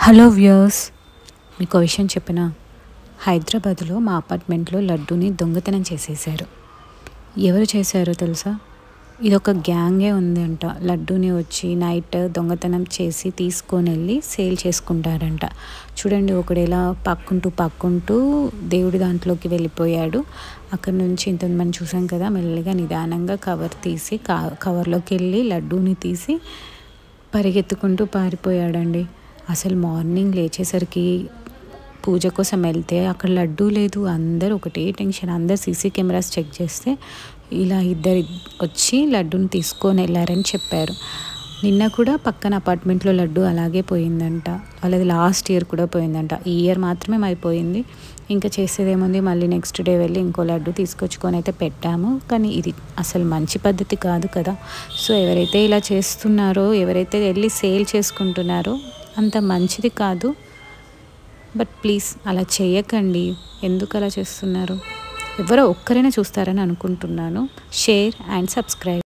Hello viewers, మీకు విషయం చెప్పిన హైదరాబాద్లో మా అపార్ట్మెంట్లో లడ్డూని దొంగతనం చేసేసారు. ఎవరు చేశారో తెలుసా? ఇదొక గ్యాంగే ఉంది అంట. లడ్డూని వచ్చి నైట్ దొంగతనం చేసి తీసుకొని వెళ్ళి సేల్ చేసుకుంటారంట. చూడండి, ఒకడు ఎలా పక్కుంటూ దేవుడి దాంట్లోకి వెళ్ళిపోయాడు. అక్కడ నుంచి ఇంతమంది చూసాం కదా, మెల్లగా నిదానంగా కవర్ తీసి కవర్లోకి వెళ్ళి లడ్డూని తీసి పరిగెత్తుకుంటూ పారిపోయాడండి. అసలు మార్నింగ్ లేచేసరికి పూజ కోసం వెళ్తే అక్కడ లడ్డూ లేదు. అందరూ ఒకటే టెన్షన్. అందరు సీసీ కెమెరాస్ చెక్ చేస్తే ఇలా ఇద్దరు వచ్చి లడ్డూని తీసుకొని వెళ్ళారని చెప్పారు. నిన్న కూడా పక్కన అపార్ట్మెంట్లో లడ్డు అలాగే పోయిందంట. వాళ్ళది లాస్ట్ ఇయర్ కూడా పోయిందంట. ఈ ఇయర్ మాత్రమే అయిపోయింది. ఇంకా చేసేదేముంది, మళ్ళీ నెక్స్ట్ డే వెళ్ళి ఇంకో లడ్డు తీసుకొచ్చుకొని అయితే పెట్టాము. కానీ ఇది అసలు మంచి పద్ధతి కాదు కదా. సో ఎవరైతే ఇలా చేస్తున్నారో, ఎవరైతే వెళ్ళి సేల్ చేసుకుంటున్నారో అంత మంచిది కాదు. బట్ ప్లీజ్ అలా చేయకండి. ఎందుకు అలా చేస్తున్నారు? ఎవరో ఒక్కరైనా చూస్తారని అనుకుంటున్నాను. Share and subscribe.